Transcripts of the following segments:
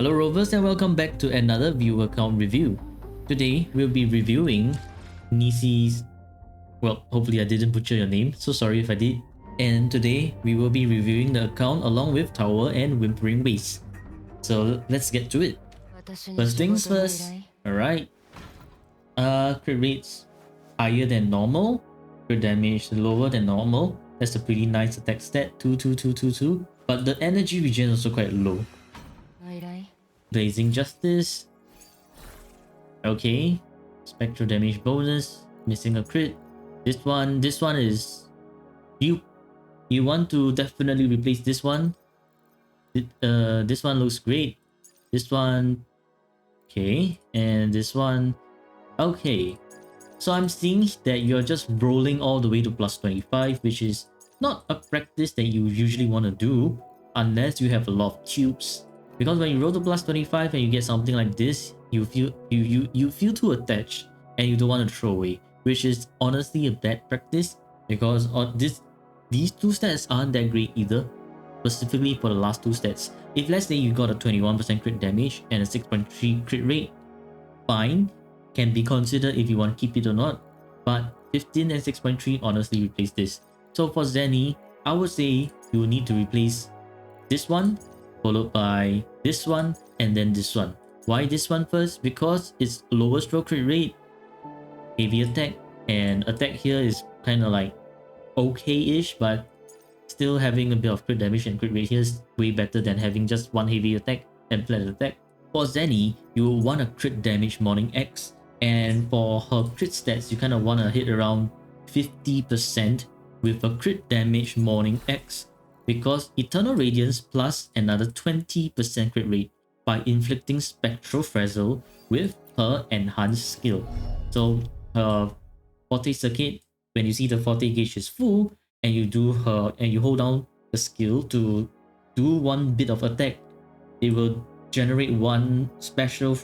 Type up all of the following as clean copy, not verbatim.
Hello Rovers and welcome back to another viewer account review. Today we'll be reviewing NISY's, well, hopefully I didn't butcher your name, so sorry if I did. And today we will be reviewing the account along with Tower and Whimpering Waste. So let's get to it. First things first, alright. Crit rates higher than normal, crit damage lower than normal. That's a pretty nice attack stat, 22222, but the energy regen is also quite low. Blazing Justice. Okay. Spectral damage bonus. Missing a crit. This one is you want to definitely replace this one. This one looks great. This one, okay, and this one, okay. So I'm seeing that you're just rolling all the way to plus 25, which is not a practice that you usually want to do unless you have a lot of cubes. Because when you roll to plus 25 and you get something like this, you feel too attached and you don't want to throw away, which is honestly a bad practice because these two stats aren't that great either, specifically for the last two stats. If let's say you got a 21% crit damage and a 6.3 crit rate, fine, can be considered if you want to keep it or not, but 15 and 6.3 honestly replace this. So for Zenny, I would say you will need to replace this one followed by this one and then this one. Why this one first? Because it's lower stroke crit rate, heavy attack, and attack here is kind of like okay-ish, but still having a bit of crit damage and crit rate here is way better than having just one heavy attack and flat attack. For Zenny, you will want a crit damage morning X, and for her crit stats, you kind of want to hit around 50% with a crit damage morning X, because Eternal Radiance plus another 20% crit rate by inflicting Spectral Frazzle with her enhanced skill. So her Forte Circuit, when you see the Forte gauge is full and you do her and you hold down the skill to do one bit of attack, it will generate one special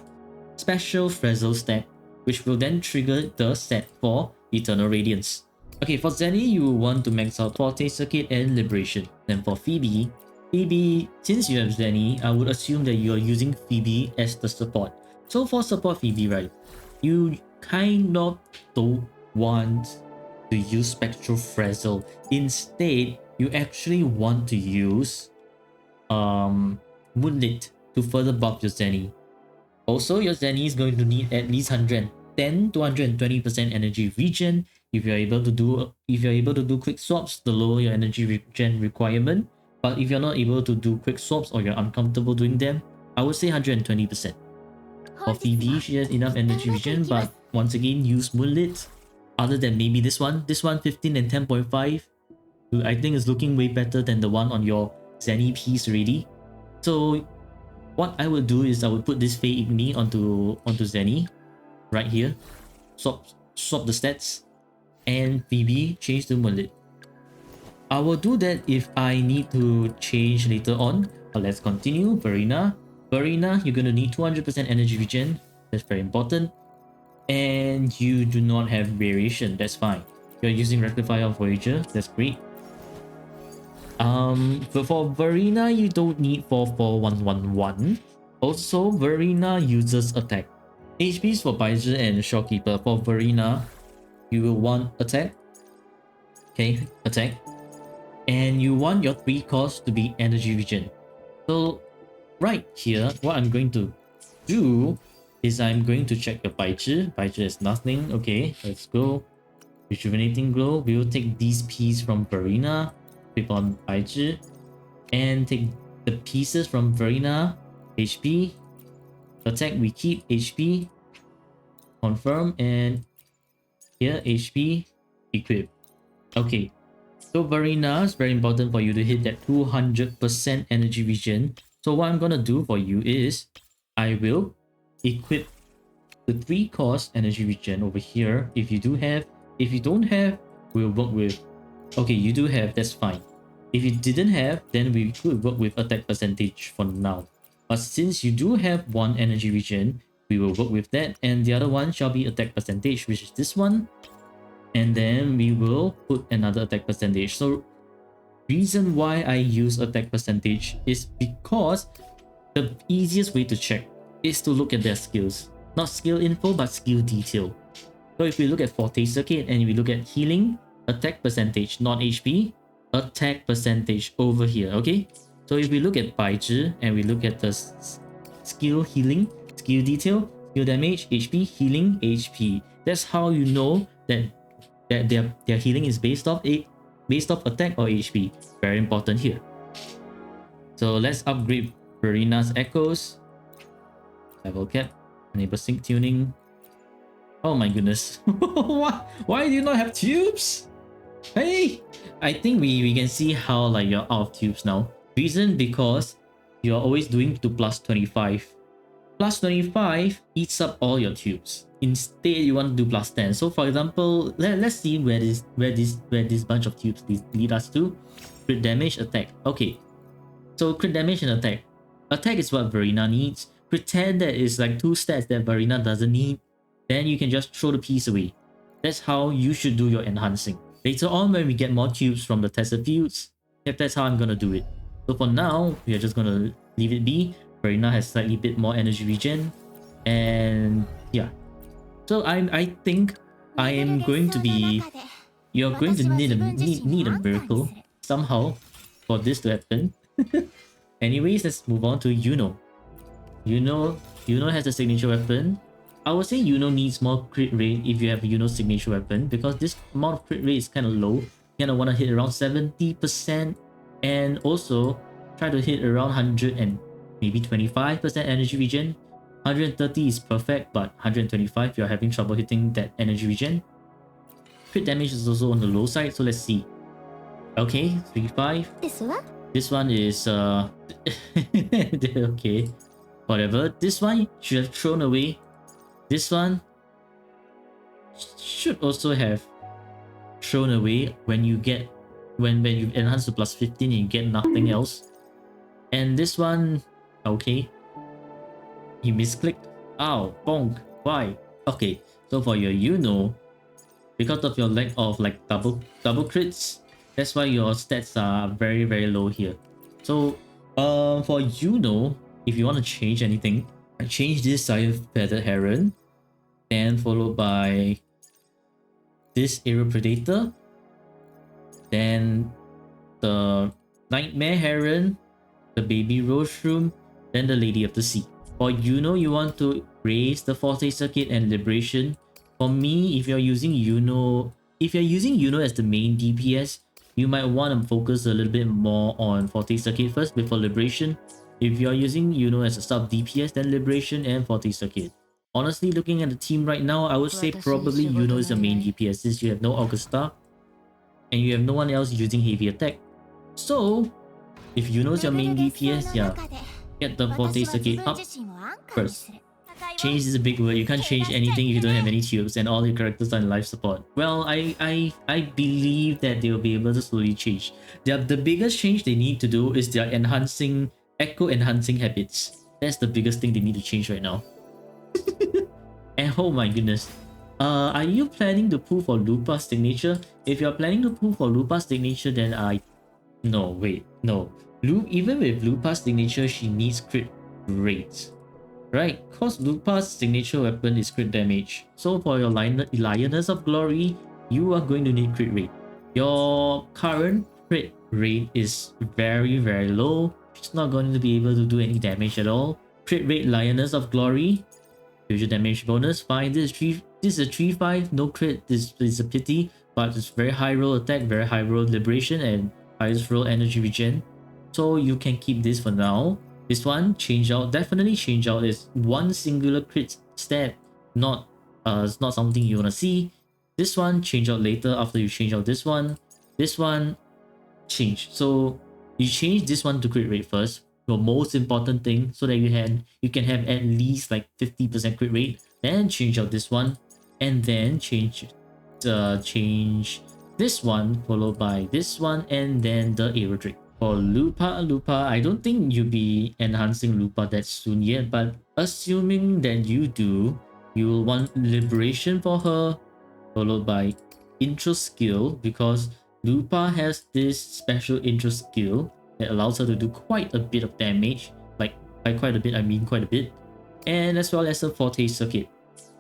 Frazzle stat, which will then trigger the set for Eternal Radiance. Okay, for Zenny, you will want to max out Forte Circuit and Liberation. Then for Phoebe, since you have Zenny, I would assume that you are using Phoebe as the support. So for support Phoebe, right, you kind of don't want to use Spectral Frazzle. Instead, you actually want to use Moonlit to further buff your Zenny. Also, your Zenny is going to need at least 110 to 120% energy regen. If you're able to do quick swaps, the lower your energy regen requirement. But if you're not able to do quick swaps or you're uncomfortable doing them, I would say 120%. For Phoebe, she has enough energy regen, but once again, use Moonlit. Other than maybe this one 15 and 10.5, I think is looking way better than the one on your Zenny piece already. So what I would do is I would put this Fey Igni onto Zenny right here, swap the stats, and Phoebe change to Moonlit. I will do that if I need to change later on, but let's continue. Verena, you're going to need 200% energy regen. That's very important. And you do not have variation. That's fine. You're using Rectify on Voyager. That's great. But for Verena, you don't need 44111. Also, Verena uses attack. HPs for Baizi and Shopkeeper. For Verena, you will want attack. Okay, attack. And you want your 3 costs to be energy regen. So right here, what I'm going to do is I'm going to check your Baizi. Baizi is nothing. Okay, let's go. Rejuvenating Glow. We will take these pieces from Verena, click on Baizi, and take the pieces from Verena. HP. Attack, we keep HP. Confirm, and here HP, equip. Okay, so Verena is very important for you to hit that 200% energy regen. So what I'm gonna do for you is I will equip the 3 cost energy regen over here. If you do have, if you don't have, we'll work with, okay, you do have, that's fine. If you didn't have, then we could work with attack percentage for now. But since you do have 1 energy regen, we will work with that, and the other one shall be attack percentage, which is this one. And then we will put another attack percentage. So reason why I use attack percentage is because the easiest way to check is to look at their skills. Not skill info, but skill detail. So if we look at Forte Circuit and we look at healing, attack percentage, not HP, attack percentage over here, okay? So if we look at Baizhi and we look at the skill healing, skill detail, skill damage, HP, healing, HP. That's how you know that their healing is based off attack or HP. Very important here. So let's upgrade Verina's Echoes. Level cap, enable sync tuning. Oh my goodness. Why do you not have tubes? Hey! I think we can see how like you're out of tubes now. Reason because you're always doing to plus 25. Plus 25 eats up all your tubes. Instead, you want to do plus 10. So for example, let's see where this bunch of tubes lead us to. Crit damage, attack. Okay. So crit damage and attack. Attack is what Verina needs. Pretend that it's like 2 stats that Verina doesn't need. Then you can just throw the piece away. That's how you should do your enhancing. Later on, when we get more tubes from the tested fields, that's how I'm gonna do it. So for now, we are just gonna leave it be. Verina has slightly bit more energy regen. And yeah. So I think I am going to be... You're going to need a miracle somehow for this to happen. Anyways, let's move on to Yuno. Yuno has a signature weapon. I would say Yuno needs more crit rate if you have Yuno's signature weapon, because this amount of crit rate is kind of low. You kind of want to hit around 70% and also try to hit around 100 and maybe 25% energy regen. 130 is perfect, but 125 you're having trouble hitting that energy regen. Crit damage is also on the low side, so let's see. Okay, 3-5. This one is okay. Whatever. This one should have thrown away. This one should also have thrown away when you enhance to plus 15 and you get nothing else. And this one, okay. He misclicked. Ow, bonk. Why? Okay, so for your Yuno, because of your lack of like double crits, that's why your stats are very, very low here. So for Yuno, if you want to change anything, I change this Sire Feathered Heron, then followed by this Aerial Predator, then the Nightmare Heron, the Baby Roseshroom, then the Lady of the Sea. For Yuno, you want to raise the Forte Circuit and Liberation. For me, if you're using Yuno as the main DPS, you might want to focus a little bit more on Forte Circuit first before Liberation. If you're using Yuno as a sub DPS, then Liberation and Forte Circuit. Honestly, looking at the team right now, I would say probably Yuno is the main DPS since you have no Augusta and you have no one else using heavy attack. So, if Yuno is your main DPS, yeah, get the Forte Circuit up first. Change is a big word. You can't change anything if you don't have any tubes and all your characters are in life support. Well, I believe that they will be able to slowly change. The biggest change they need to do is their echo enhancing habits. That's the biggest thing they need to change right now. And oh my goodness. Are you planning to pull for Lupa's signature? If you're planning to pull for Lupa's signature, then no, wait, no. Even with Lupa's signature, she needs crit rate. Right, cause Lupa's signature weapon is crit damage. So for your Lioness of Glory, you are going to need crit rate. Your current crit rate is very, very low. She's not going to be able to do any damage at all. Crit rate Lioness of Glory. Future damage bonus, fine. This is a 3-5, no crit. This is a pity, but it's very high roll attack, very high roll liberation, and highest roll energy regen. So you can keep this for now. This one, change out, definitely change out. Is one singular crit stat, not it's not something you wanna see. This one, change out later after you change out this one. This one, change. So you change this one to crit rate first. Your most important thing, so that you can have at least like 50% crit rate. Then change out this one, and then change this one followed by this one, and then the Aerodric. For Lupa, I don't think you'll be enhancing Lupa that soon yet, but assuming that you do, you will want Liberation for her, followed by Intro Skill, because Lupa has this special Intro Skill that allows her to do quite a bit of damage, like By quite a bit, I mean quite a bit. And as well as a Forte Circuit.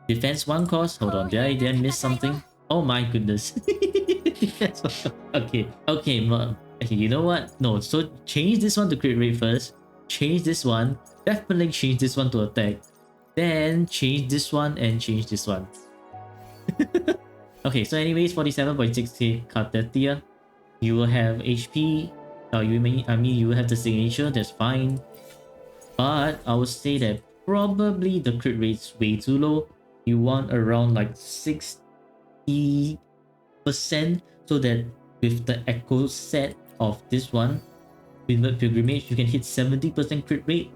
Defense 1 cost. Hold on, did I miss something? Oh my goodness. Defense 1 cost. Okay, okay, you know what? No, so change this one to crit rate first. Change this one. Definitely change this one to attack. Then change this one and change this one. Okay, so anyways, 47.6k Cartetia. You will have HP. You will have the signature, that's fine. But I would say that probably the crit rate's way too low. You want around like 60% so that with the echo set of this one, with the pilgrimage, you can hit 70% crit rate.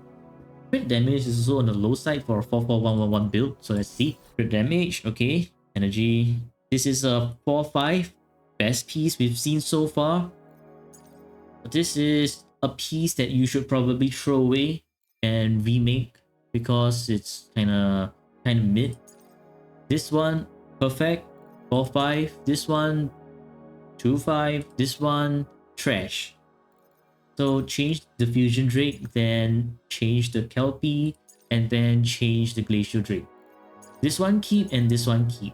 Crit damage is also on the low side for a 44111 build. So let's see. Crit damage, okay. Energy. This is a 4-5. Best piece we've seen so far. This is a piece that you should probably throw away and remake because it's kinda mid. This one, perfect. 4-5. This one, 2-5. This one, trash. So change the Fusion Drake, then change the Kelpie, and then change the Glacial Drake. This one keep and this one keep.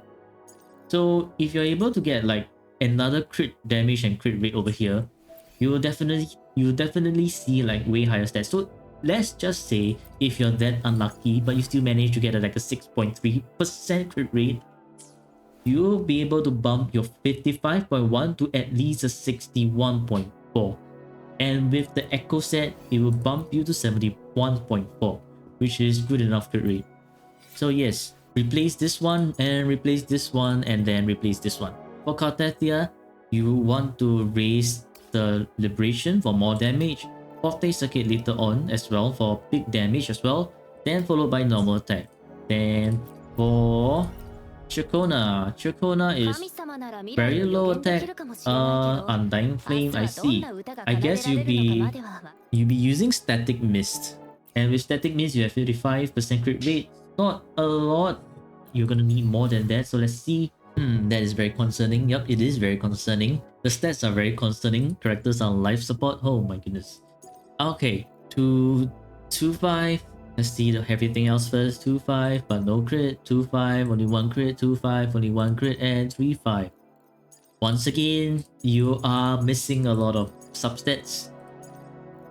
So if you're able to get like another crit damage and crit rate over here, you will definitely see like way higher stats. So let's just say if you're that unlucky but you still manage to get like a 6.3% crit rate, you'll be able to bump your 55.1 to at least a 61.4. And with the Echo set, it will bump you to 71.4, which is good enough crit rate. So yes, replace this one and replace this one and then replace this one. For Cartetia, you want to raise the Liberation for more damage, Forte Circuit later on as well for big damage as well, then followed by normal attack. Then for Chakona is very low attack, Undying Flame, I see. I guess you'll be using Static Mist. And with Static Mist, you have 55% crit rate. Not a lot. You're gonna need more than that. So let's see. That is very concerning. Yup, it is very concerning. The stats are very concerning. Characters are life support. Oh my goodness. Okay, 2-5. Let's see everything else first. 2-5, but no crit. 2-5, only one crit. 2-5, only one crit. And 3-5. Once again, you are missing a lot of substats.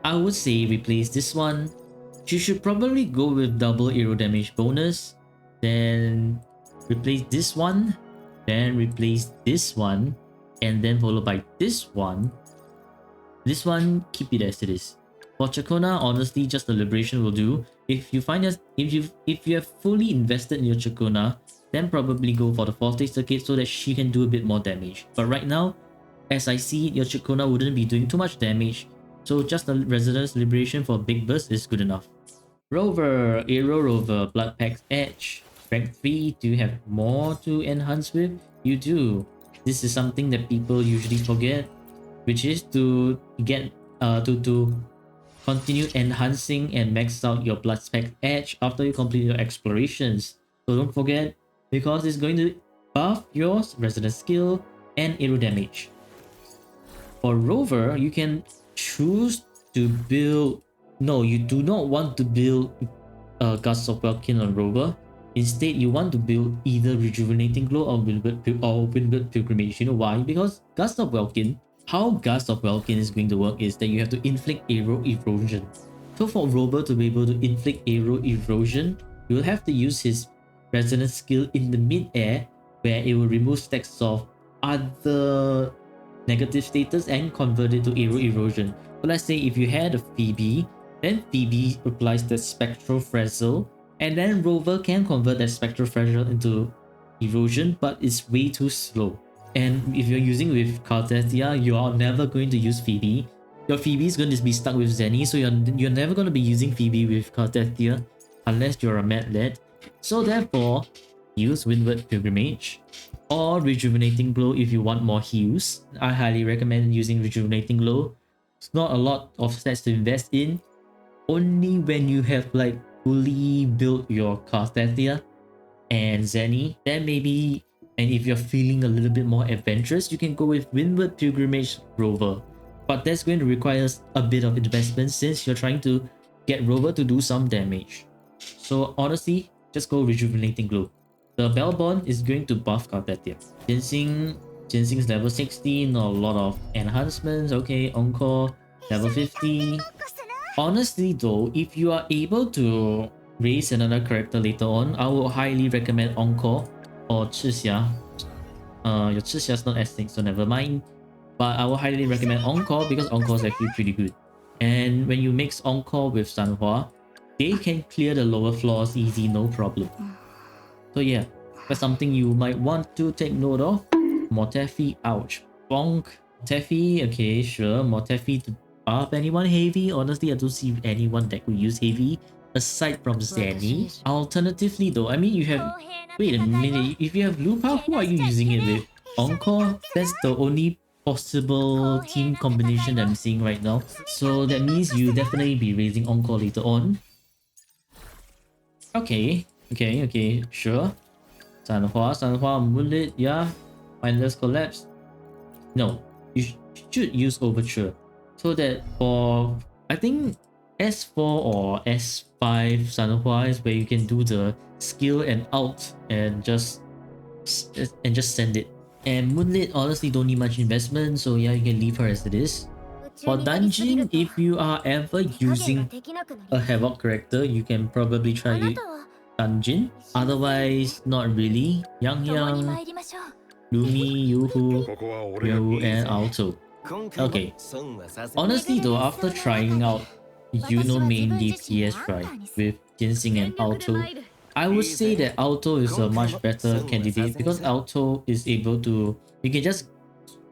I would say replace this one. You should probably go with double aero damage bonus. Then replace this one. Then replace this one. And then followed by this one. This one, keep it as it is. For Chakona, honestly, just the Liberation will do. If you find us, if you have fully invested in your Chakona, then probably go for the Forte Circuit so that she can do a bit more damage. But right now, as I see it, your Chakona wouldn't be doing too much damage. So just the Residence Liberation for a big burst is good enough. Rover, Aero Rover, Blood Pack's Edge. Rank 3, do you have more to enhance with? You do. This is something that people usually forget, which is to get to continue enhancing and max out your Blood Pack Edge after you complete your explorations. So don't forget, because it's going to buff your Resident Skill and Aero damage. For Rover, you can choose to build... No, you do not want to build Gusts of Welkin on Rover. Instead, you want to build either Rejuvenating Glow or Windward Pilgrimage. You know why? Because Gust of Welkin, how Gust of Welkin is going to work is that you have to inflict Aero Erosion. So for Rover to be able to inflict Aero Erosion, you will have to use his Resonance skill in the mid-air, where it will remove stacks of other negative status and convert it to Aero Erosion. So let's say if you had a Phoebe, then Phoebe applies the Spectral Frazzle, and then Rover can convert that Spectral Frazzle into Erosion, but it's way too slow. And if you're using with Cartetia, you are never going to use Phoebe. Your Phoebe is going to be stuck with Zenny, so you're never going to be using Phoebe with Cartetia unless you're a Mad Lad. So therefore, use Windward Pilgrimage or Rejuvenating Glow if you want more heals. I highly recommend using Rejuvenating Glow. It's not a lot of stats to invest in. Only when you have like fully built your Cartetia and Zenny, then maybe, and if you're feeling a little bit more adventurous, you can go with Windward Pilgrimage Rover. But that's going to require a bit of investment since you're trying to get Rover to do some damage. So honestly, just go Rejuvenating Glow. The Bellbond is going to buff Carpathia. Ginseng's level 60, not a lot of enhancements. Okay, Encore, level 50. Honestly though, if you are able to raise another character later on, I would highly recommend Encore or Chixia. Your Chixia is not S6, so never mind. But I would highly recommend Encore because Encore is actually pretty good. And when you mix Encore with Sanhua, they can clear the lower floors easy, no problem. So yeah, that's something you might want to take note of. Motefi, ouch. Bonk. Motefi, okay, sure. Motefi to buff anyone heavy. Honestly, I don't see anyone that could use heavy aside from Zanny. Alternatively though, I mean you have... Wait a minute, if you have Lupa, who are you using it with? Encore? That's the only possible team combination that I'm seeing right now. So that means you definitely be raising Encore later on. Okay, sure. Sanhua, Mullet, yeah. Mindless Collapse. No, you should use Overture. So that for, I think, S4 or S5 Sanhua is where you can do the skill and out and just send it. And Moonlit honestly don't need much investment, so yeah, you can leave her as it is. For Dungeon, if you are ever using a Havoc character, you can probably try Dungeon. Otherwise, not really. Yang, Lumi, Yuhu, Ryu, and Alto. Okay. Honestly though, after trying out main DPS right with Ginseng and Alto, I would say that Alto is a much better candidate because Alto is able to... You can just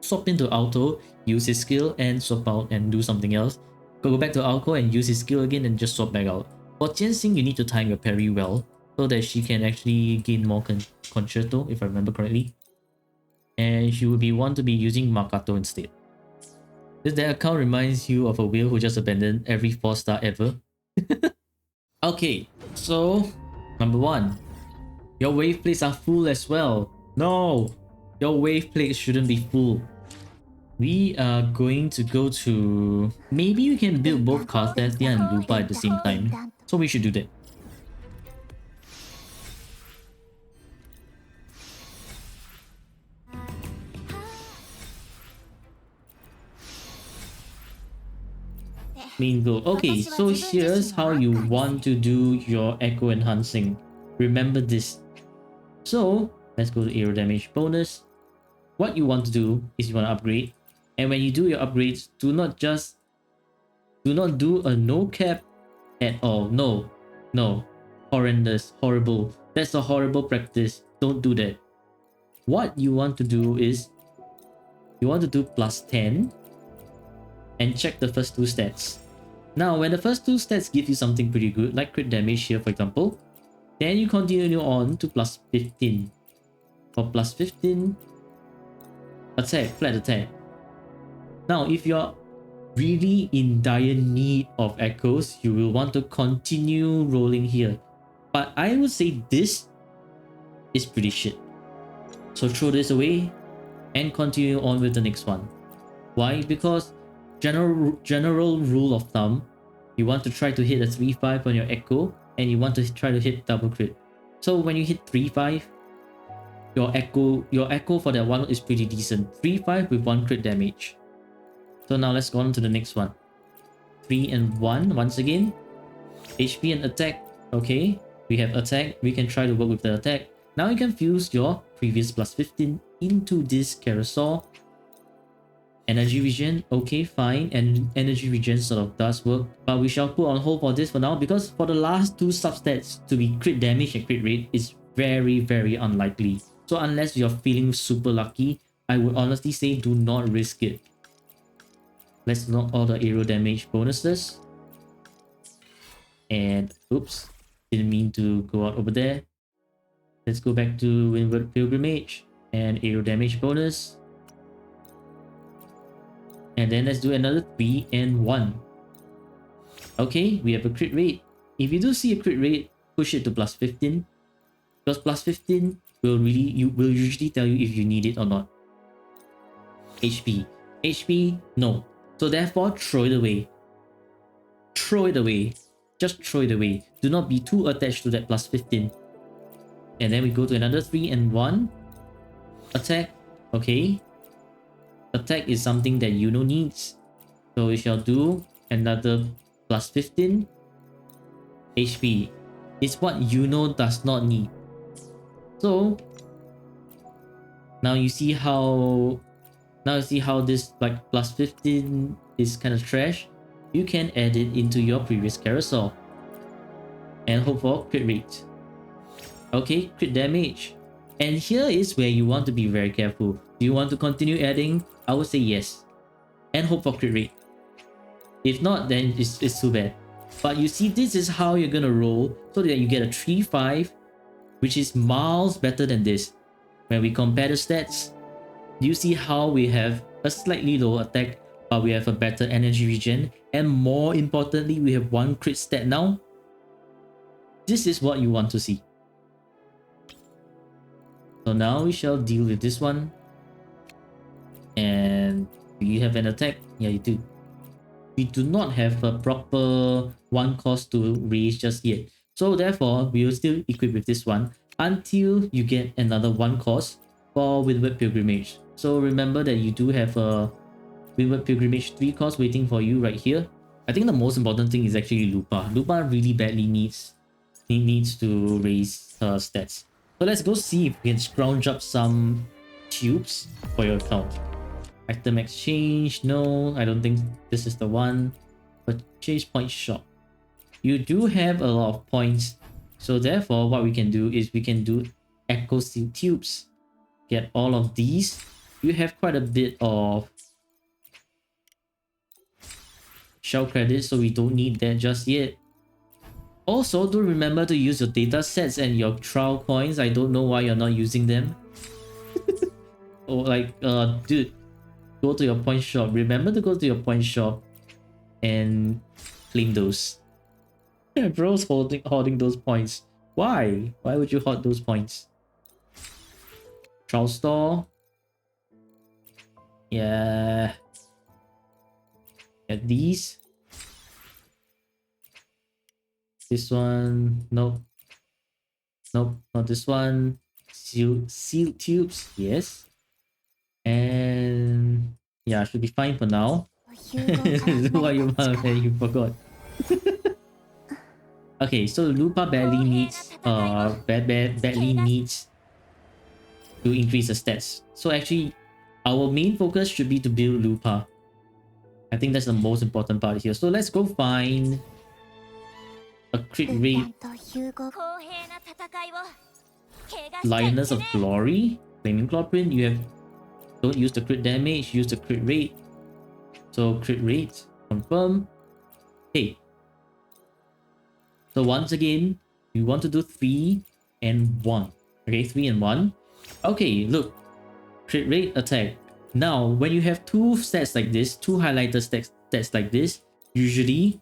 swap into Alto, use his skill and swap out and do something else. Go back to Alto and use his skill again and just swap back out. For Ginseng, you need to time your parry well so that she can actually gain more concerto, if I remember correctly. And she would be want to be using Makato instead. Does that account reminds you of a whale who just abandoned every 4-star ever? Okay, so number 1. Your wave plates are full as well. No! Your wave plates shouldn't be full. We are going to go to... Maybe we can build both Carpathia and Lupa at the same time. So we should do that. Main goal. Okay, so here's how you want to do your echo enhancing. Remember this. So let's go to aero damage bonus. What you want to do is you want to upgrade, and when you do your upgrades, do not do a no cap at all. No, horrendous, horrible. That's a horrible practice. Don't do that. What you want to do is you want to do +10 and check the first 2 stats. Now, when the first 2 stats give you something pretty good, like crit damage here for example, then you continue on to +15. For +15, attack, flat attack. Now, if you're really in dire need of echoes, you will want to continue rolling here. But I would say this is pretty shit. So throw this away and continue on with the next one. Why? Because general rule of thumb, you want to try to hit a 3-5 on your echo and you want to try to hit double crit. So when you hit 3-5, your echo for that one is pretty decent. 3-5 with 1 crit damage. So now let's go on to the next one. 3 and 1 once again. HP and attack. Okay, we have attack. We can try to work with the attack. Now you can fuse your previous +15 into this carousel. Energy regen, okay, fine, and energy regen sort of does work, but we shall put on hold for this for now because for the last 2 substats to be crit damage and crit rate is very, very unlikely. So unless you're feeling super lucky, I would honestly say do not risk it. Let's knock all the aero damage bonuses. And oops, didn't mean to go out over there. Let's go back to Windward Pilgrimage and aero damage bonus. And then let's do another 3 and 1. Okay, we have a crit rate. If you do see a crit rate, push it to +15. Because +15 will usually tell you if you need it or not. HP, no. So therefore, throw it away. Throw it away. just throw it away. Do not be too attached to that plus 15. And then we go to another 3 and 1. Attack. Okay. Attack is something that Yuno needs. So we shall do another plus 15. HP. It's what Yuno does not need. So now you see how this like plus 15 is kind of trash. You can add it into your previous carousel and hope for crit rate. Okay, crit damage. And here is where you want to be very careful. Do you want to continue adding? I would say yes. And hope for crit rate. If not, then it's too bad. But you see, this is how you're gonna roll so that you get a 3-5, which is miles better than this. When we compare the stats, you see how we have a slightly lower attack, but we have a better energy regen, and more importantly, we have 1 crit stat now. This is what you want to see. So now we shall deal with this one. And do you have an attack? Yeah, you do. We do not have a proper 1 cost to raise just yet. So therefore, we will still equip with this one until you get another 1 cost for Windward Pilgrimage. So remember that you do have a Windward Pilgrimage 3 cost waiting for you right here. I think the most important thing is actually Lupa. Lupa really badly needs to raise her stats. So let's go see if we can scrounge up some tubes for your account. Item exchange, no, I don't think this is the one. Purchase point shop. You do have a lot of points, so therefore what we can do is we can do Echo Steel tubes. Get all of these. You have quite a bit of shell credits, so we don't need that just yet. Also, do remember to use your data sets and your trial coins. I don't know why you're not using them. Oh, like, dude, go to your point shop. Remember to go to your point shop and claim those. Yeah, bro's hoarding those points. Why? Why would you hoard those points? Trial store. Yeah. Get these. This one. Nope. Nope, not this one. Seal tubes. Yes. And yeah, should be fine for now. Why you forgot? Okay, so Lupa badly needs to increase the stats. So actually, our main focus should be to build Lupa. I think that's the most important part here. So let's go find a crit rate. Lioness of Glory, Flaming Clawprint. You have don't use the crit damage, use the crit rate. So crit rate, confirm. Okay. So once again, we want to do 3 and 1. Okay, 3 and 1. Okay, look. Crit rate, attack. Now, when you have 2 stats like this, 2 highlighter stats like this, usually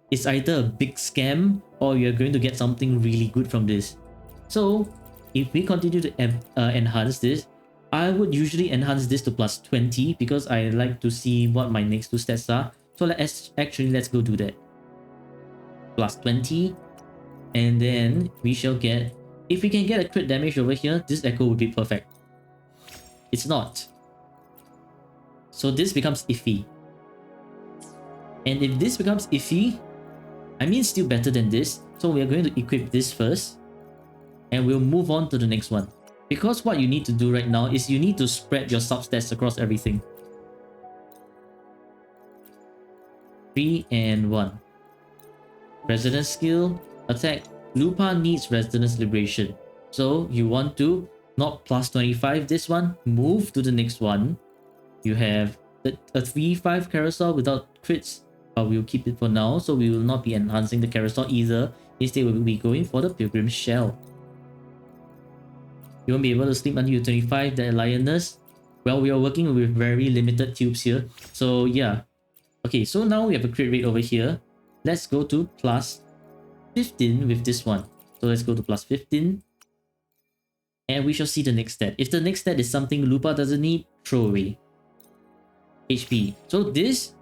it's either a big scam or you're going to get something really good from this. So if we continue to enhance this, I would usually enhance this to plus 20 because I like to see what my next 2 stats are. So let's go do that. Plus 20, and then we shall get, if we can get a crit damage over here, this echo would be perfect. It's not. So this becomes iffy. And if this becomes iffy, I mean still better than this. So we are going to equip this first. And we'll move on to the next one. Because what you need to do right now is you need to spread your substats across everything. 3 and 1. Resonance skill, attack. Lupa needs Resonance Liberation. So you want to not plus 25 this one, move to the next one. You have a 3-5 carousel without crits, but we'll keep it for now. So we will not be enhancing the carousel either. Instead, we'll be going for the Pilgrim Shell. You won't be able to sleep until you're 25, the Lioness. Well, we are working with very limited tubes here. So yeah. Okay, so now we have a crit rate over here. Let's go to plus 15 with this one. So let's go to plus 15. And we shall see the next stat. If the next stat is something Lupa doesn't need, throw away. HP. So this,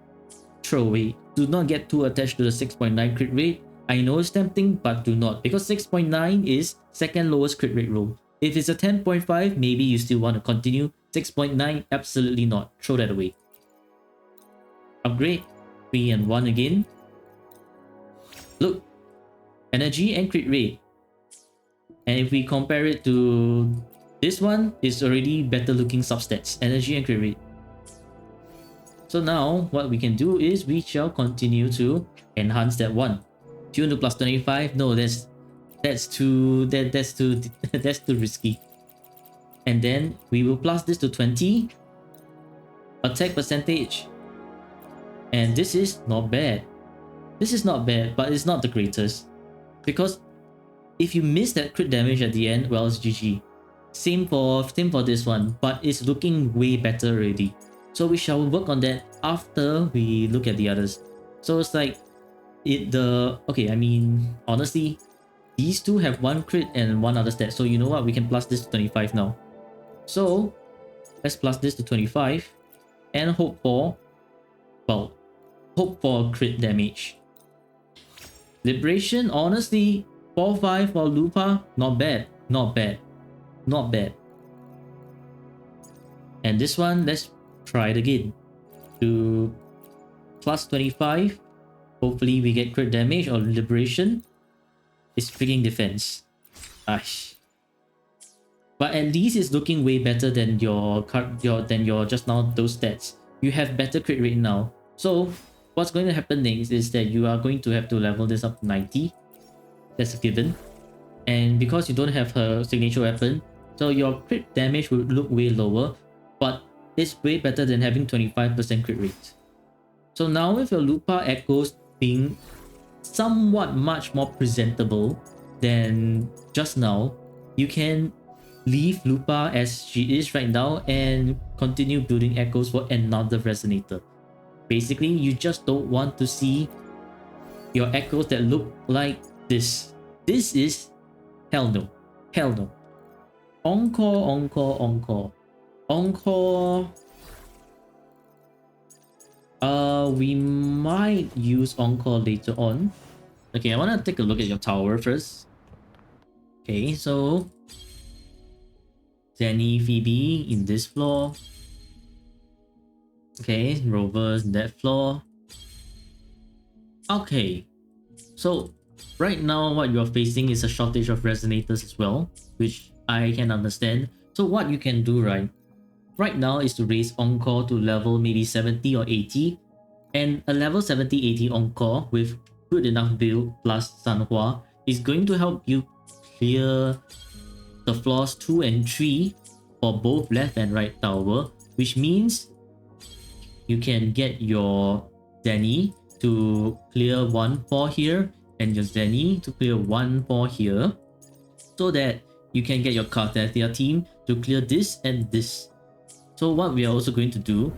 throw away. Do not get too attached to the 6.9 crit rate. I know it's tempting, but do not, because 6.9 is second lowest crit rate roll. If it's a 10.5, maybe you still want to continue. 6.9, absolutely not. Throw that away. Upgrade. 3 and 1 again. Look. Energy and crit rate. And if we compare it to this one, it's already better looking substats. Energy and crit rate. So now what we can do is we shall continue to enhance that one. Tune to plus 25. No, that's too that's too that's too risky. And then we will plus this to 20. Attack percentage. And this is not bad. This is not bad, but it's not the greatest. Because if you miss that crit damage at the end, well, it's GG. Same for this one, but it's looking way better already. So we shall work on that after we look at the others. So it's like okay, I mean, honestly, these two have one crit and one other stat. So you know what? We can plus this to 25 now. So let's plus this to 25 and hope for crit damage. Liberation, honestly, 4-5 for Lupa, not bad. Not bad. Not bad. And this one, let's try it again. To plus 25. Hopefully we get crit damage or liberation. It's freaking defense. Ash. But at least it's looking way better than your just now those stats. You have better crit rate now. So what's going to happen next is that you are going to have to level this up to 90. That's a given. And because you don't have her signature weapon, so your crit damage will look way lower, but it's way better than having 25% crit rate. So now with your Lupa Echoes being somewhat much more presentable than just now, you can leave Lupa as she is right now and continue building Echoes for another Resonator. Basically, you just don't want to see your Echoes that look like this. This is hell no. Hell no. Encore, Encore, Encore. Encore. We might use Encore later on. Okay, I want to take a look at your tower first. Okay, so Zenny, Phoebe in this floor. Okay, Rovers in that floor. Okay, so right now what you're facing is a shortage of resonators as well, which I can understand. So what you can do right now is to raise Encore to level maybe 70 or 80, and a level 70-80 Encore with good enough build plus Sanhua is going to help you clear the floors 2 and 3 for both left and right tower, which means you can get your Zenny to clear 1-4 here and your Zenny to clear 1-4 here, so that you can get your Carthathia team to clear this and this. So what we are also going to do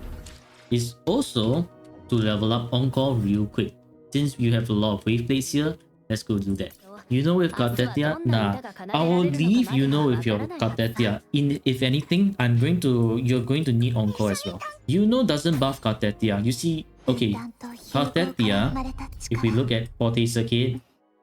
is also to level up Encore real quick. Since you have a lot of wave plates here, let's go do that. You know with Carthathia? Nah. I will leave you know with your Carthathia. If anything, you're going to need Encore as well. You know doesn't buff Carthathia. You see, okay, Carthathia, if we look at Forte Circuit,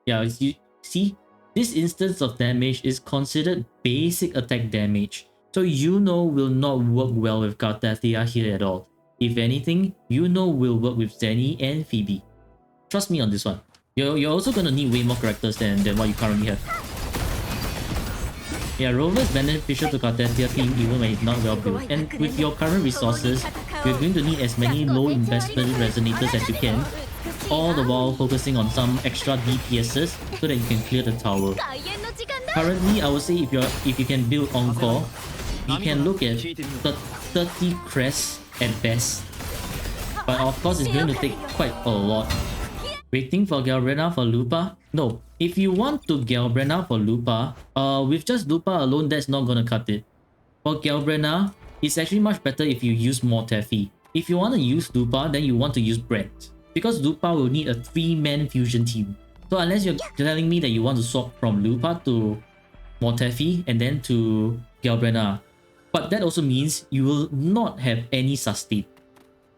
yeah, you see, this instance of damage is considered basic attack damage. So you know will not work well with Carthathia here at all. If anything, you know will work with Zenny and Phoebe. Trust me on this one. You're also gonna need way more characters than what you currently have. Yeah, Rovers beneficial to Carthathia team even when it's not well built. And with your current resources, you're going to need as many low investment resonators as you can, all the while focusing on some extra DPSs so that you can clear the tower. Currently, I would say if you can build Encore, we can look at 30 crests at best. But of course, it's going to take quite a lot. Waiting for Galbrena for Lupa? No. If you want to Galbrena for Lupa, with just Lupa alone, that's not gonna cut it. For Galbrena, it's actually much better if you use more Taffy. If you want to use Lupa, then you want to use Brent. Because Lupa will need a 3-man fusion team. So unless you're telling me that you want to swap from Lupa to Mortefi and then to Galbrena. But that also means you will not have any sustain.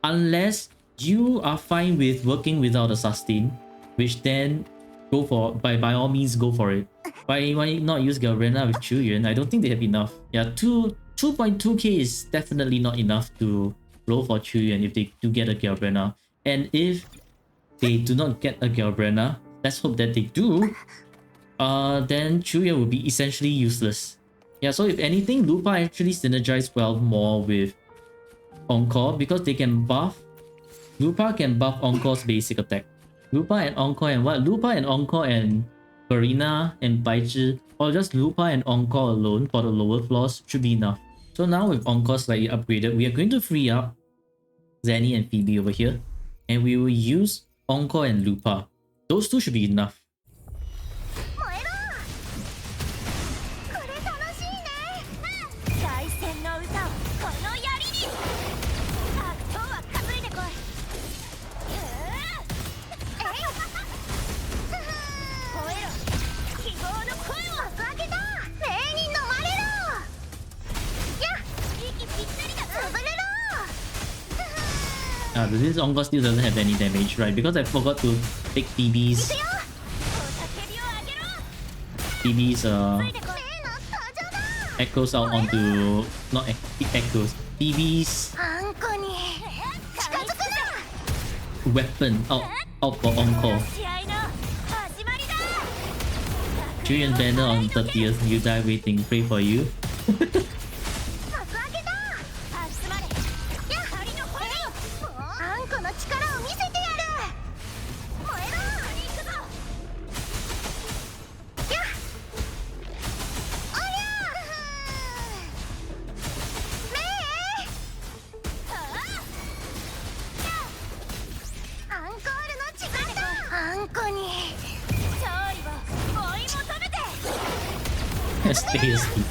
Unless you are fine with working without a sustain, which then go for by all means go for it. Why not use Galrena with Chuyuan? I don't think they have enough. Yeah, 2.2k is definitely not enough to roll for Chuyuan if they do get a Galrena. And if they do not get a Galrena, let's hope that they do, then Chuyuan will be essentially useless. Yeah, so if anything, Lupa actually synergize well more with Encore because they can buff. Lupa can buff Encore's basic attack. Lupa and Encore and what? Lupa and Encore and Farina and Baizhi, or just Lupa and Encore alone for the lower floors should be enough. So now with Encore slightly upgraded, we are going to free up Zenny and Phoebe over here, and we will use Encore and Lupa. Those two should be enough. This Encore still doesn't have any damage, right? Because I forgot to take Phoebe's echoes out onto not echoes. Phoebe's weapon out for Encore. Julian banner on 30th. You die waiting. Pray for you. Stay asleep.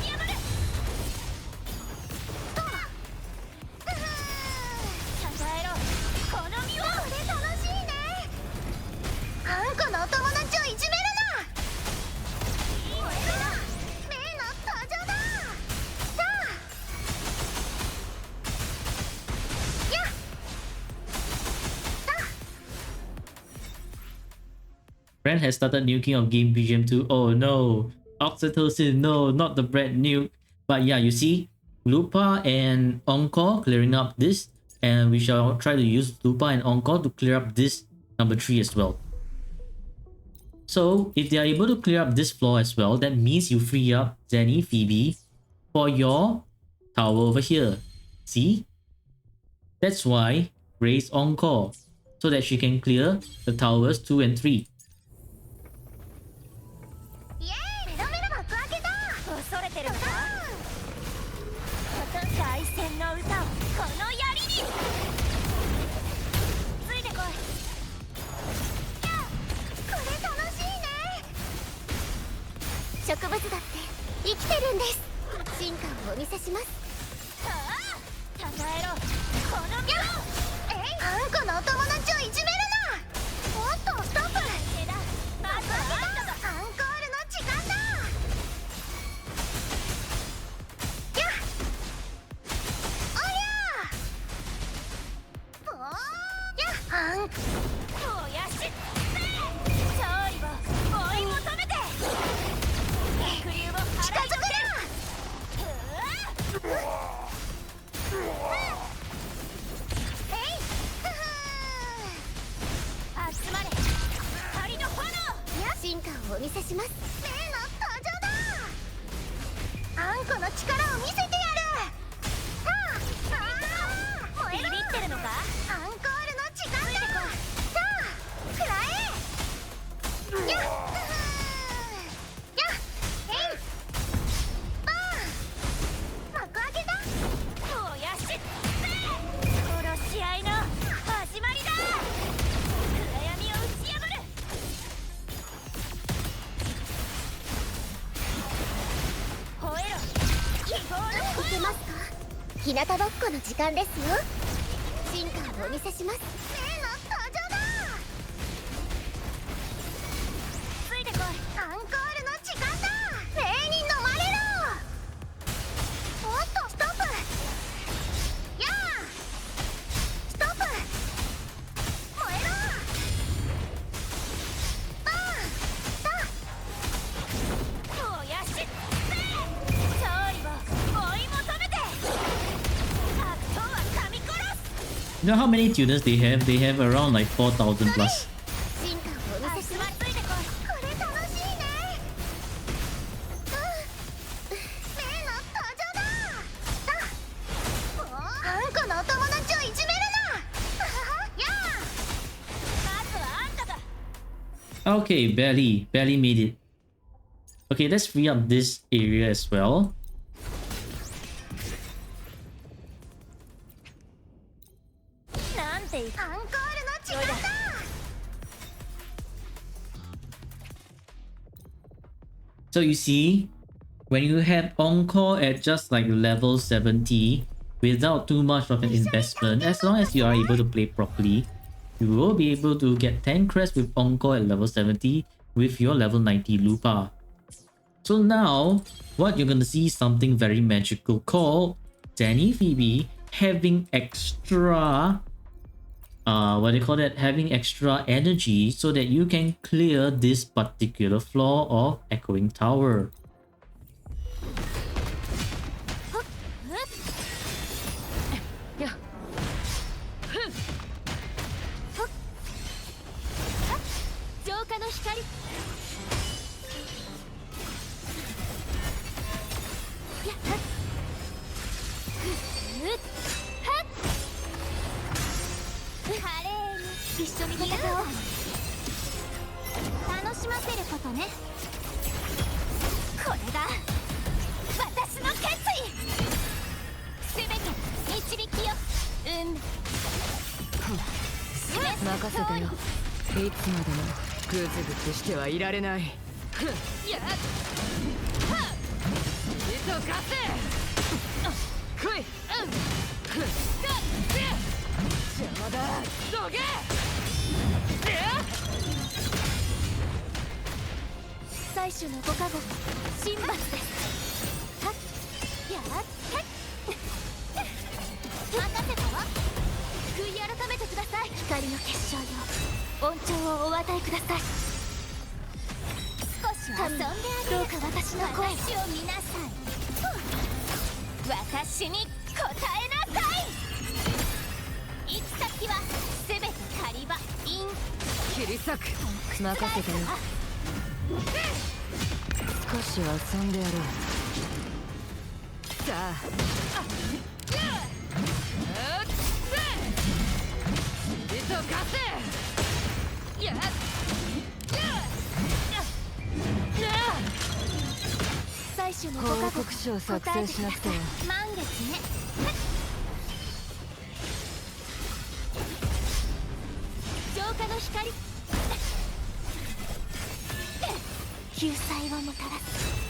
Brand has started nuking of game BGM 2. Oh no. Oxytocin, no, not the bread nuke. But yeah, you see, Lupa and Encore clearing up this, and we shall try to use Lupa and Encore to clear up this number 3 as well. So if they are able to clear up this floor as well, that means you free up Zenny, Phoebe for your tower over here. See? That's why raise Encore, so that she can clear the towers 2 and 3. You know how many tuners they have? They have around like 4,000 plus. 進化を見せついてこい。これ楽しいね。例の登場だ。あんこのお友達をいじめるな。やあ。まずはあんただ。Okay, barely made it. Okay, let's free up this area as well. So you see, when you have Encore at just like level 70, without too much of an investment, as long as you are able to play properly, you will be able to get 10 crests with Encore at level 70 with your level 90 Lupa. So now, what you're gonna see is something very magical called Danny Phoebe having extra what do you call that? Having extra energy so that you can clear this particular floor of Echoing Tower.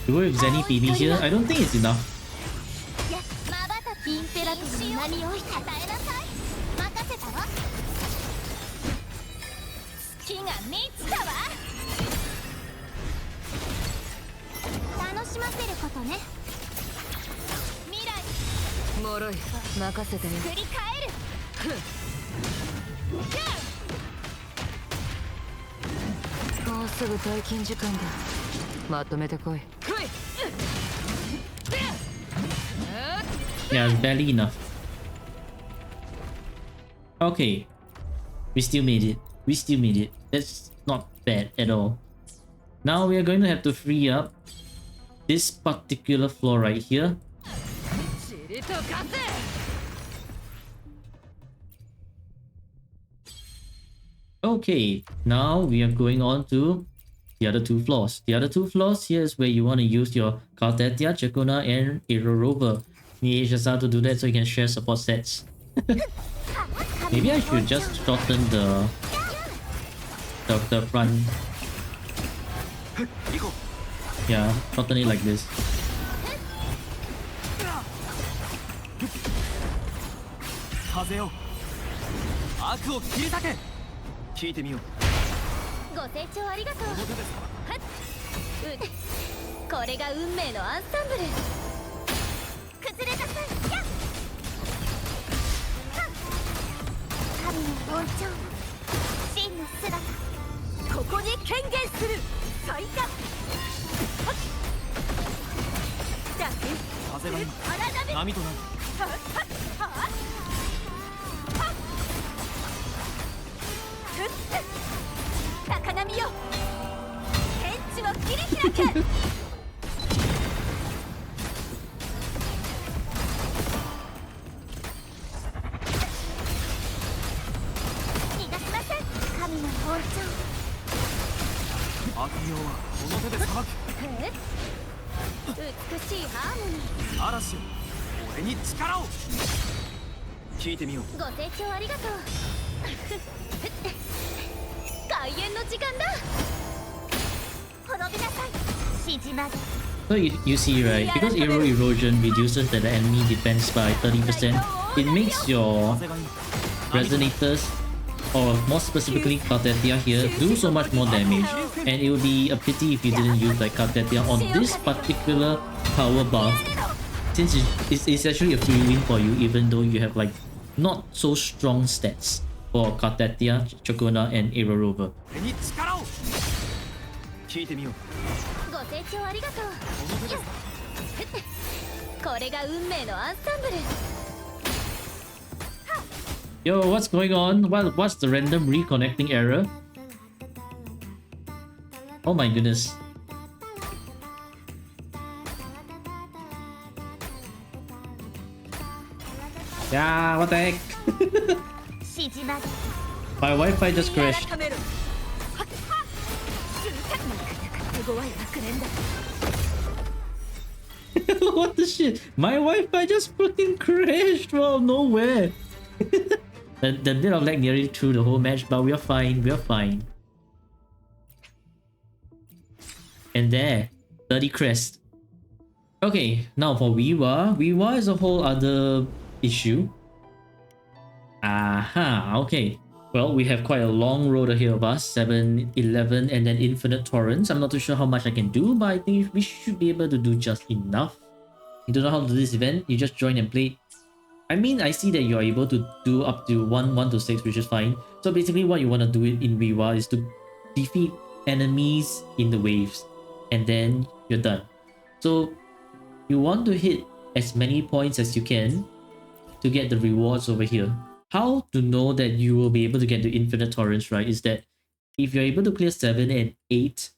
To go with Zenny Phoebe here, I don't think it's enough. Yeah, it's barely enough. Okay. We still made it. We still made it. That's not bad at all. Now we are going to have to free up this particular floor right here. Okay, now we are going on to the other two floors. The other two floors here is where you want to use your Cartetia, Chacona, and Aero Rover. Need HSR to do that so you can share support sets. Maybe I should just shorten the front. Yeah, shorten it like this. 高波よ天地を切り開け逃がしません神の包丁悪用はこの手で裁く。美しいハーモニー嵐よ俺に力を。聞いてみよう。ご清聴ありがとう開演の時間だ滅びなさいしじまで So you see, right? Because arrow erosion reduces the enemy defense by 30%, it makes your resonators, or more specifically Kartetia here, do so much more damage. And it would be a pity if you didn't use like Kartetia on this particular power buff, since it's actually a free win for you, even though you have like not so strong stats for Kartetia, Chokona, and Arrow Rover. 俺に力を。聞いてみよう。ご清聴ありがとうこれが運命のアンサンブル Yo, what's going on? What's the random reconnecting error? Oh my goodness. Yeah, what the heck? しじまで My Wi-Fi just crashed. 改めろ手強い悪念だ What the shit? My Wi-Fi just fucking crashed out of nowhere. the bit of lag nearly through the whole match, but we are fine. We are fine. And there, 30 crest. Okay, now for Wuwa. Wuwa is a whole other issue. Aha, okay. Well, we have quite a long road ahead of us. 7, 11, and then Infinite Torrents. I'm not too sure how much I can do, but I think we should be able to do just enough. You don't know how to do this event? You just join and play. I mean, I see that you're able to do up to 1 to 6, which is fine. So basically what you want to do in Wuwa is to defeat enemies in the waves. And then you're done. So you want to hit as many points as you can to get the rewards over here. How to know that you will be able to get the Infinite Torrents, right, is that if you're able to clear 7 and 8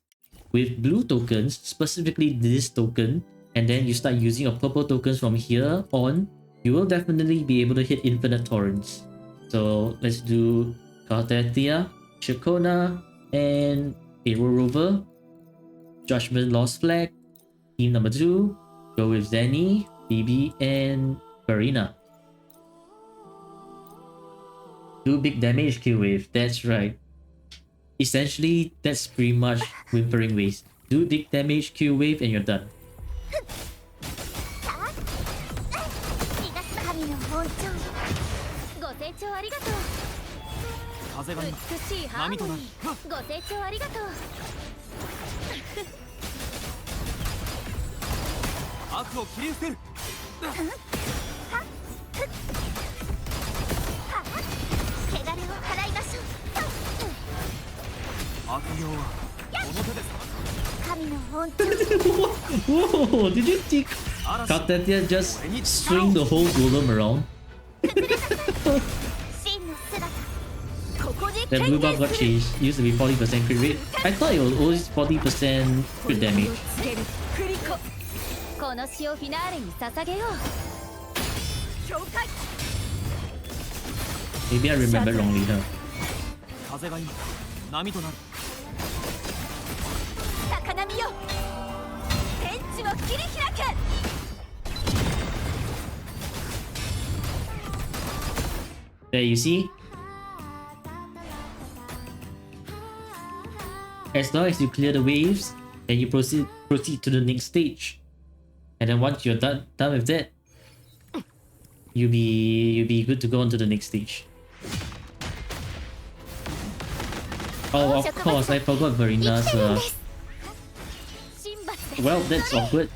with blue tokens, specifically this token, and then you start using your purple tokens from here on, you will definitely be able to hit Infinite Torrents. So let's do Kartetia, Chokona, and Arrow Rover. Judgment Lost Flag. Team number 2, go with Zenny, BB, and Farina. Do big damage kill wave, that's right. Essentially, that's pretty much Whimpering Waves. Do big damage kill wave and you're done. 神の包丁ご清聴ありがとう風が今美しいハーモニーご清聴ありがとう悪を切り捨てる。汚れを払いましょう悪用はこの手で神の恩寵 Whoa, did you think Kartetia just swing the whole golem around? 真の姿ここで The 宣 blue 言 buff got する changed. It used to be 40% crit rate. I thought it was always 40% crit damage. 告げるクリコこの詩をフィナーレに捧げよう教会 Maybe I remember wrongly, huh? 風が今波となる。高波よ天地を切り開け There you see? As long as you clear the waves, then you proceed to the next stage. And then once you're done with that, you'll be good to go on to the next stage. Oh, of course, I forgot Verina's well, that's awkward.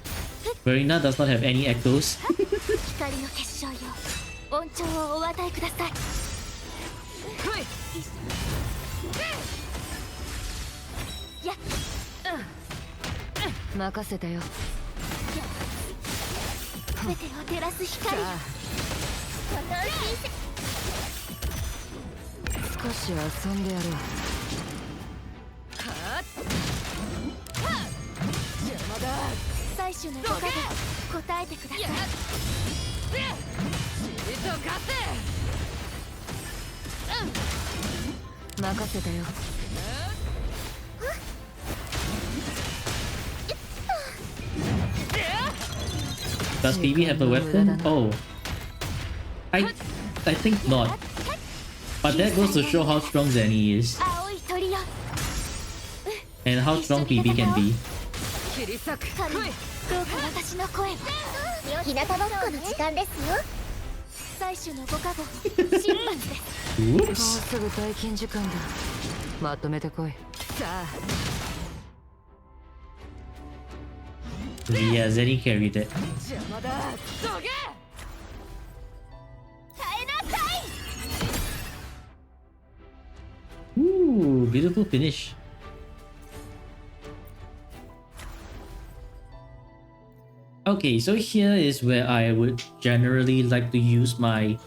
Verina does not have any echoes. 光の結晶よ恩寵をお与えくださいやっ任せたよ全てを照らす光よ少し遊んでやろう。邪魔だ。最初のご加護答えてください。任せたよ。Does BB have a weapon? Oh, I think not. But that goes to show how strong Zenny is 青い鳥よ。 and how strong BB can be. 切り裂く。神どうか私の声を。日向ぼっこの時間ですよ。最初のご加護新発です。もう Whoops. すぐ退勤時間だ。まとめてこい。さあ。Yeah, Zenny carried it. 邪魔だ。どけ。耐えなさい。 Ooh, beautiful finish. Okay, so here is where I would generally like to use my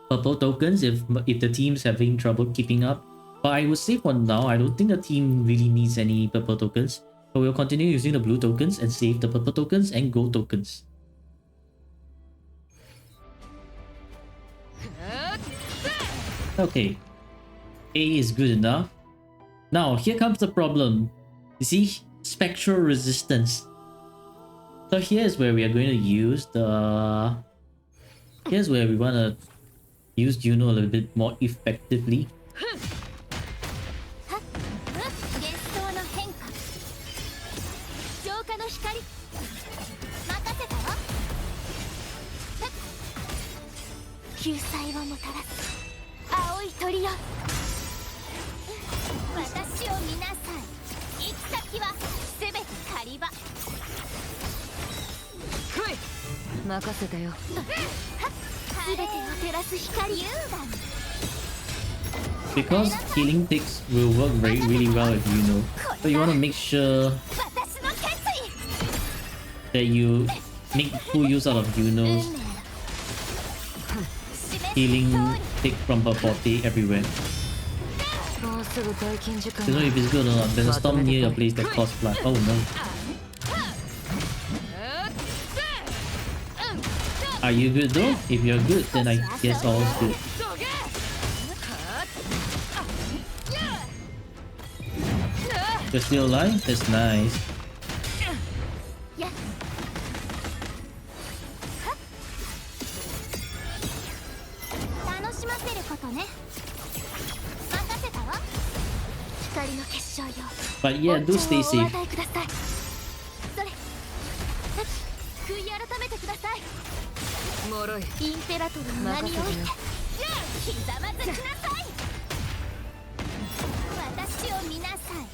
purple tokens if the team's having trouble keeping up. But I would say for now, I don't think the team really needs any purple tokens. So we'll continue using the blue tokens and save the purple tokens and gold tokens. Okay, A is good enough. Now, here comes the problem. You see, spectral resistance. So here's where we are going to use the... Here's where we want to use Juno a little bit more effectively. 幻想の変化。浄化の光。任せたわ。救済をもたらす。青い鳥よ。私を見なさい。行き先はすべて狩り場。任せたよ。すべてを照らす光。優雅に。 Because healing ticks will work really well if you know. So you want to make sure 私の決意。 that you make full use out of Juno's 運命。 healing tick from her forte everywhere. もうすぐ退勤時間 There's だ。 no if it's good or not. There's a storm near your place that caused flood. Oh no. Are you good though? If you're good, then I guess all's good. You're still alive? That's nice. やっ。楽しませることね。任せたわ。光の結晶よ。 But yeah, do stay お safe. 与えください。それ。悔い改めてください。もろい。インペラトルの名において。ひざまずきなさい。私を見なさい。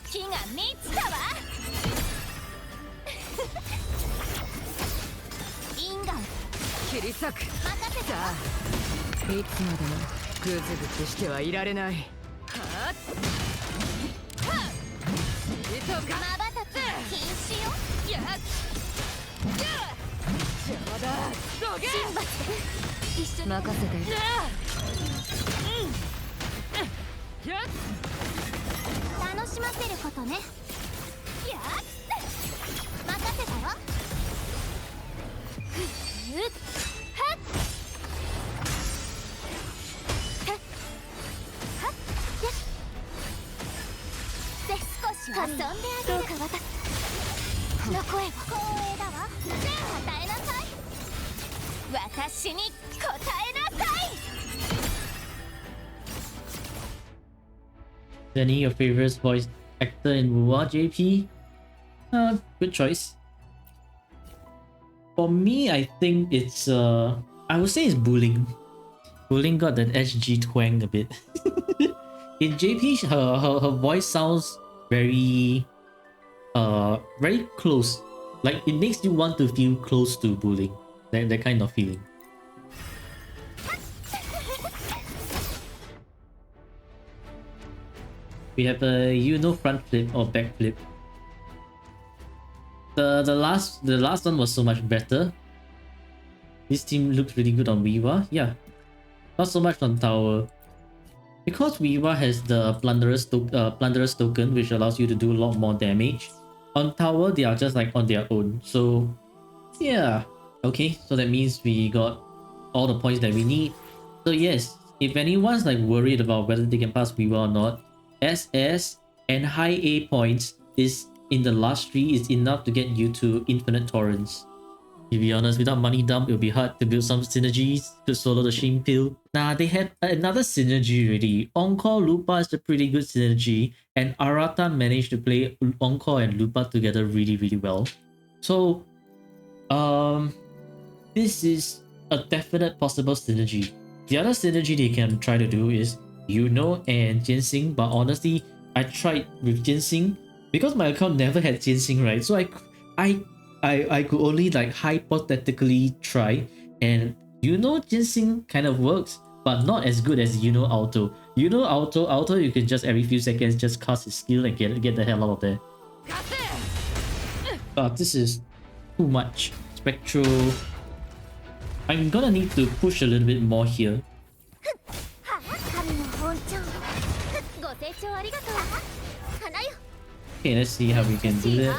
月が満ちたわ。因果を切り裂く。任せたわ。さあ。いつまでもグズグズしてはいられない。はっ。まばたき禁止よ。やっ。邪魔だ。どけ。神罰で一緒に。任せて。やっ。楽しませることね。やっ。任せたわ。ふっ。はっ。はっ。やっ。で少し遊んであげる。どうか私の声を。光栄だわ。答えなさい。私に答えなさい。 Any your favorite voice actor in Wuwa, JP? Good choice. For me, I think it's I would say it's Bulling. Bulling got that SG twang a bit. In JP, her voice sounds very very close. Like it makes you want to feel close to Bulling. That kind of feeling. We have a front flip or back flip. The last one was so much better. This team looks really good on Wuwa. Yeah, not so much on tower. Because Wuwa has the Plunderer's token, which allows you to do a lot more damage. On tower, they are just like on their own. So yeah. Okay, so that means we got all the points that we need. So yes, if anyone's like worried about whether they can pass Wuwa or not, SS and high A points is in the last 3 is enough to get you to infinite torrents. To be honest, without money dump, it'll be hard to build some synergies to solo the Shame Pill. Nah, they had another synergy already. Encore Lupa is a pretty good synergy, and Arata managed to play Encore and Lupa together really, really well. So, this is a definite possible synergy. The other synergy they can try to do is Yuno and Jinsing, but honestly, I tried with Jinsing because my account never had Jinsing, right? So I could only like hypothetically try, and Jinsing kind of works, but not as good as Auto. Auto you can just every few seconds just cast his skill and get the hell out of there. But this is too much. Spectral. I'm gonna need to push a little bit more here. Okay, let's see how we can do that.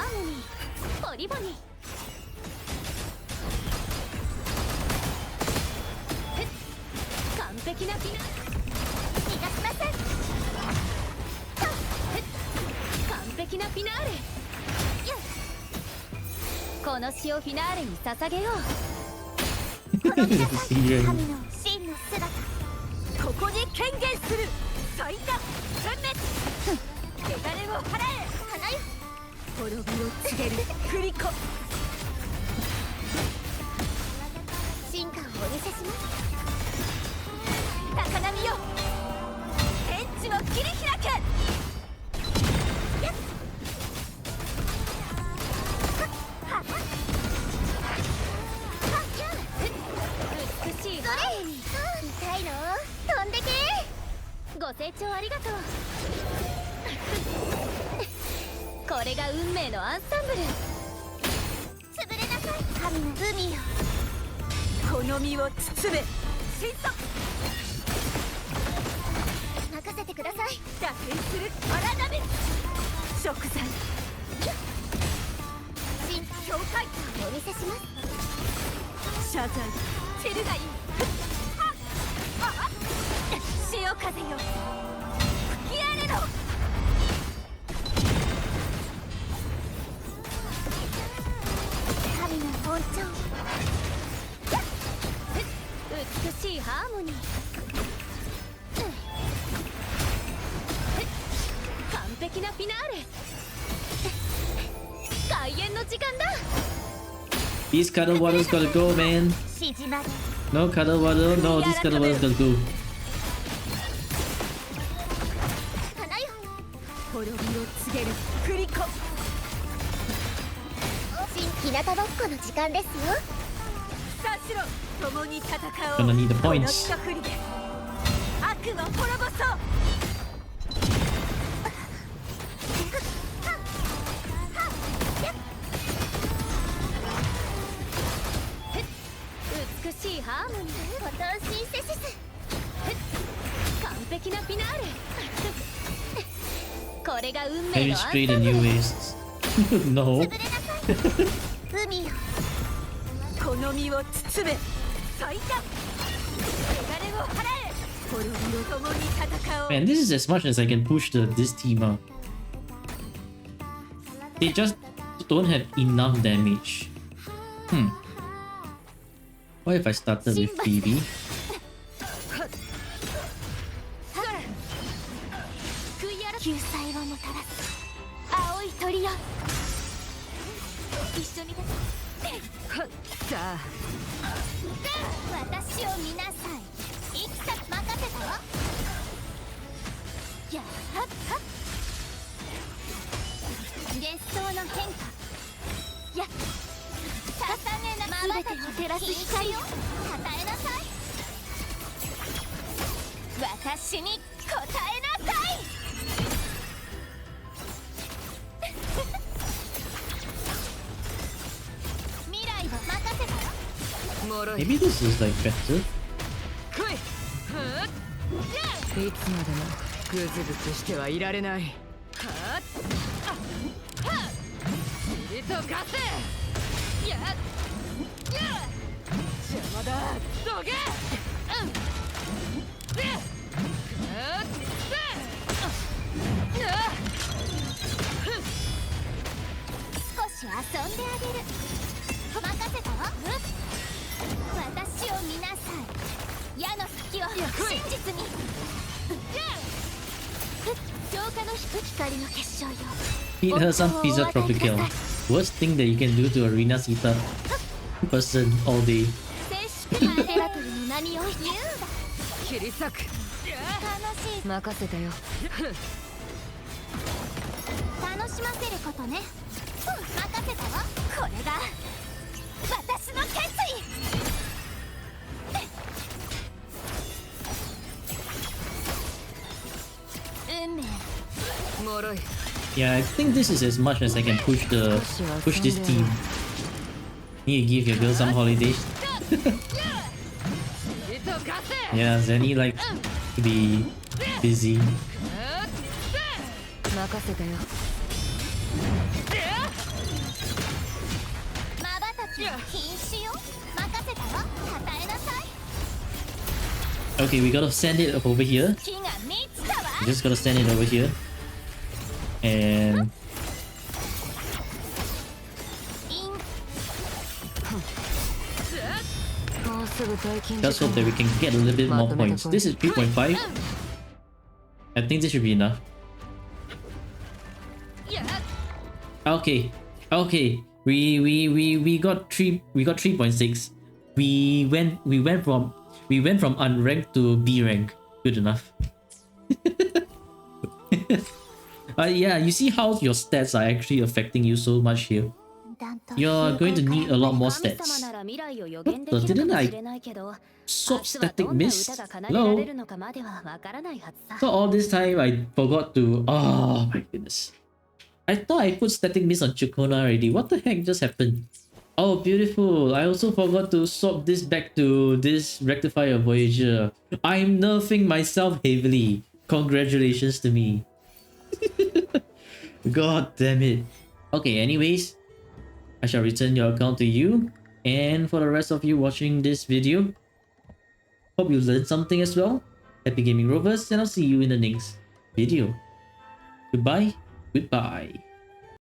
This cuddle water's gotta go, man. No cuddle water, no, this cuddle water's gotta go. Gonna need the points. Maybe straight and new wastes. No. Man, this is as much as I can push this team up. They just don't have enough damage. What if I started with Phoebe? もろい。 Maybe this is like better. 来い。いつまでもグズグズしてはいられない。はっあはっ尻とかせやっや邪魔だどけ少し遊んであげる。任せたわ。私を見なさい。矢の先を真実に。浄化の光の結晶よ。 Feed her some pizza tropical. Worst thing that you can do to Arena Sita person all day. 正式なテラトルの名において切り裂く。楽しい。任せたよ。楽しませることね。任せたわ。これが私の決意。運命。もろい。 Yeah, I think this is as much as I can push this team. Need to give your girl some holidays. Yeah, Zenny likes to be busy. 任せたよ。まばたき禁止よ。任せたわ。与えなさい。 Okay, we gotta send it over here. 気が満ちたわ。 We just gotta send it over here. And もうすぐ大金 let's hope that we can get a little bit more points. This is 3.5. I think this should be enough. Okay, okay. We got 3.6. We went from unranked to B rank. Good enough. Yeah, you see how your stats are actually affecting you so much here. You're going to need a lot more stats. What the, didn't I swap static mist? Hello? So all this time I forgot to... Oh my goodness. I thought I put static mist on Chukona already. What the heck just happened? Oh, beautiful. I also forgot to swap this back to this Rectifier Voyager. I'm nerfing myself heavily. Congratulations to me. God damn it. Okay, anyways, I shall return your account to you. And for the rest of you watching this video, hope you learned something as well. Happy gaming, Rovers, and I'll see you in the next video. Goodbye. Goodbye.